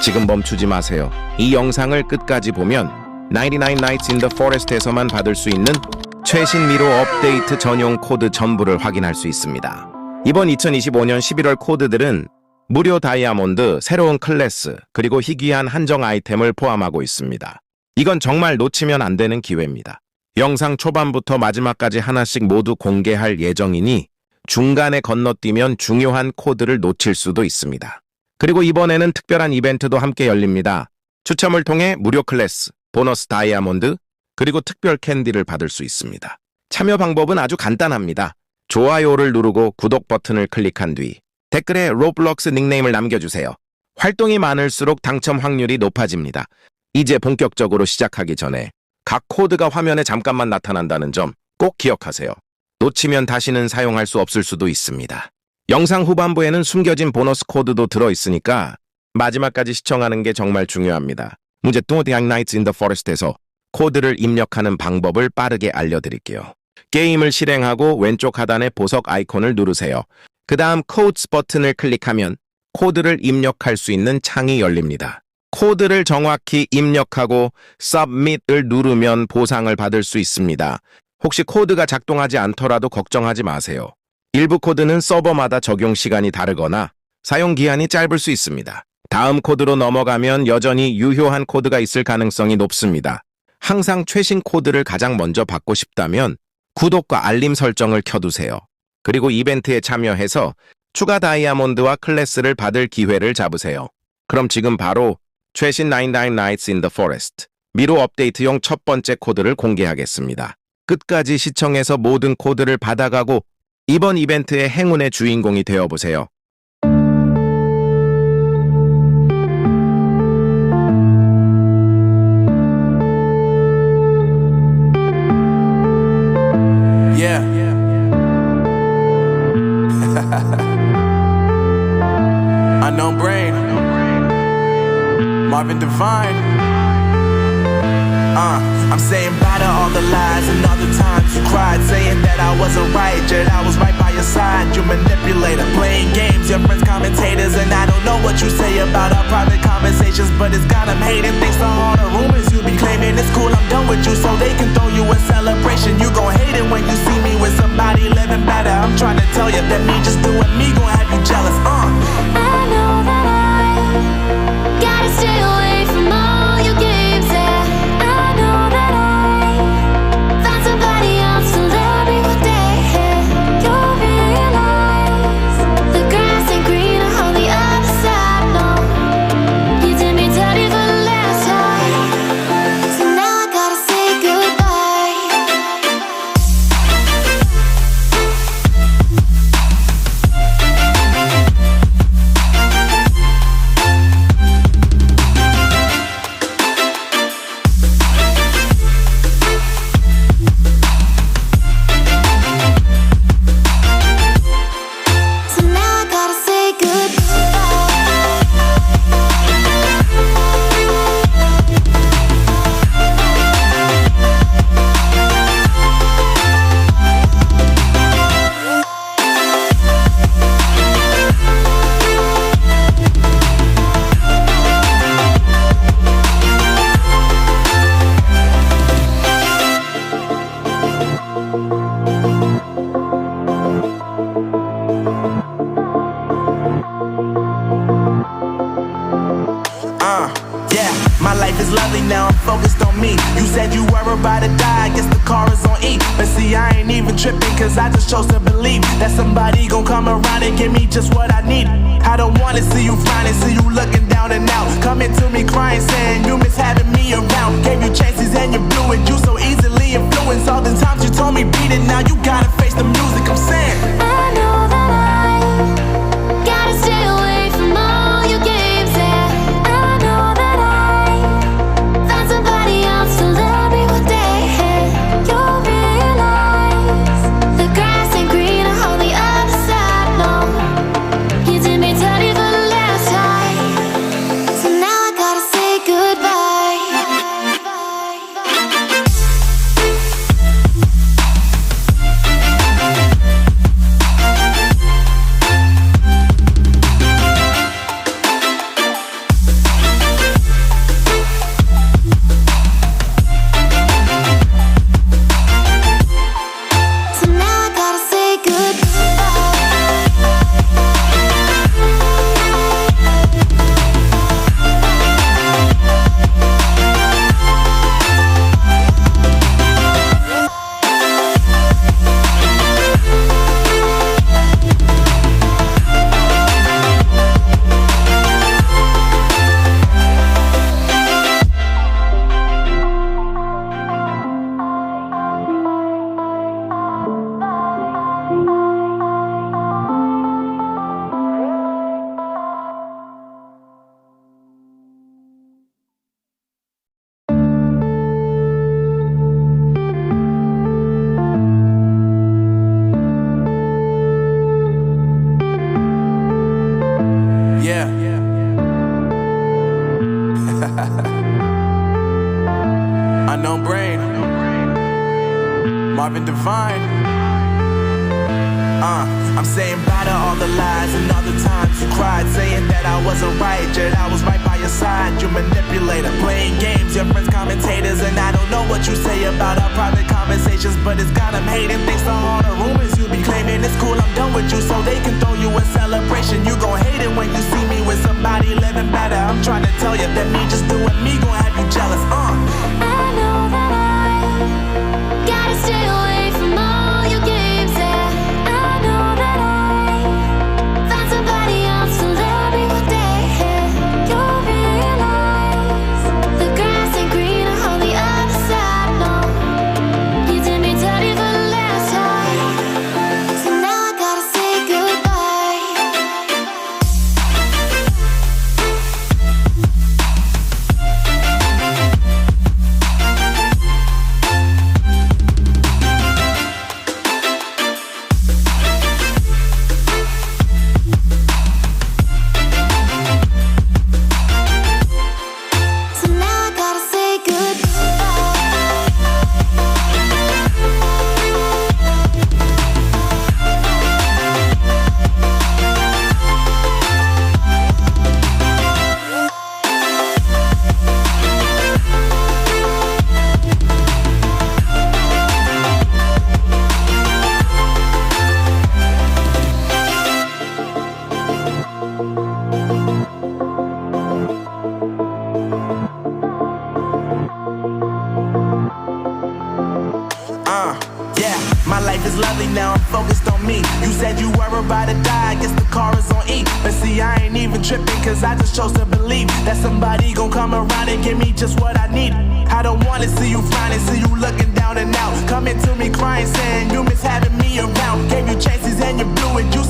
지금 멈추지 마세요. 이 영상을 끝까지 보면 99 Nights in the Forest에서만 받을 수 있는 최신 미로 업데이트 전용 코드 전부를 확인할 수 있습니다. 이번 2025년 11월 코드들은 무료 다이아몬드, 새로운 클래스, 그리고 희귀한 한정 아이템을 포함하고 있습니다. 이건 정말 놓치면 안 되는 기회입니다. 영상 초반부터 마지막까지 하나씩 모두 공개할 예정이니 중간에 건너뛰면 중요한 코드를 놓칠 수도 있습니다. 그리고 이번에는 특별한 이벤트도 함께 열립니다. 추첨을 통해 무료 클래스, 보너스 다이아몬드, 그리고 특별 캔디를 받을 수 있습니다. 참여 방법은 아주 간단합니다. 좋아요를 누르고 구독 버튼을 클릭한 뒤 댓글에 로블록스 닉네임을 남겨주세요. 활동이 많을수록 당첨 확률이 높아집니다. 이제 본격적으로 시작하기 전에 각 코드가 화면에 잠깐만 나타난다는 점 꼭 기억하세요. 놓치면 다시는 사용할 수 없을 수도 있습니다. 영상 후반부에는 숨겨진 보너스 코드도 들어있으니까 마지막까지 시청하는 게 정말 중요합니다. 문제 99 Nights in the Forest에서 코드를 입력하는 방법을 빠르게 알려드릴게요. 게임을 실행하고 왼쪽 하단의 보석 아이콘을 누르세요. 그 다음 코드스 버튼을 클릭하면 코드를 입력할 수 있는 창이 열립니다. 코드를 정확히 입력하고 Submit을 누르면 보상을 받을 수 있습니다. 혹시 코드가 작동하지 않더라도 걱정하지 마세요. 일부 코드는 서버마다 적용 시간이 다르거나 사용 기한이 짧을 수 있습니다. 다음 코드로 넘어가면 여전히 유효한 코드가 있을 가능성이 높습니다. 항상 최신 코드를 가장 먼저 받고 싶다면 구독과 알림 설정을 켜두세요. 그리고 이벤트에 참여해서 추가 다이아몬드와 클래스를 받을 기회를 잡으세요. 그럼 지금 바로 최신 99 Nights in the Forest 미로 업데이트용 첫 번째 코드를 공개하겠습니다. 끝까지 시청해서 모든 코드를 받아가고 이번 이벤트의 행운의 주인공이 되어보세요. Yeah. Unknown brain. Marvin Divine. I'm saying bye to all the lies and all the times you cried, saying that I wasn't right, yet I was right by your side. You manipulator, playing games, your friends commentators, and I don't know what you say about our private conversations, but it's got them hating. Thanks to all the rumors you be claiming, it's cool, I'm done with you, so they can throw you a celebration. You gon' hate it when you see me with somebody living better. I'm trying to tell you that me just doing me gon' have you jealous. I know that I gotta stay away from all your games. Yeah, I know that I found somebody else to love me one day. You'll realize the grass ain't greener on the other side. No, you did me dirty for the last time, so now I gotta say goodbye. So now I gotta say goodbye. Yeah, my life is lovely now, I'm focused on me. You said you were about to die, I guess the car is on E. But see, I ain't even tripping, cause I just chose to believe that somebody gon' come around and give me just what I need. I don't wanna see you frowning, see you looking down and out, coming to me crying, saying you miss having me around. Gave you chances and you blew it, you so easily influenced. All the times you told me beat it, now you gotta face the music. I'm saying I know that I gotta stay away from all your games. Yeah, I know that I found somebody else to love me one day. You'll realize the grass ain't greener on the other side. No, you did me dirty for the last time, Marvin Divine. I'm saying bye to all the lies and all the times you cried, saying that I wasn't right, yet I was right by your side. You manipulator, playing games, your friends commentators, and I don't know what you say about our private conversations, but it's got them hating. Thanks to all the rumors you be claiming, it's cool, I'm done with you, so they can throw you a celebration. You gon' hate it when you see me with somebody living better. I'm trying to tell you that me just doing me gon' have you jealous. I know that I gotta stay away from all your games. Yeah, I know that I found somebody else to love me one day. Yeah, you'll realize the grass ain't greener on the other side. No, you did me dirty for the last time, so now I gotta say goodbye. So now I gotta say goodbye. Yeah, my life is lovely now, I'm focused on me. You said you were about to die, I guess the car is on E. But see, I ain't even tripping, cause I just chose to believe that somebody gon' come around and give me just what I need. I don't wanna see you flying, see you looking down and out, coming to me crying, saying you miss having me around. Gave you chances and you blew it, you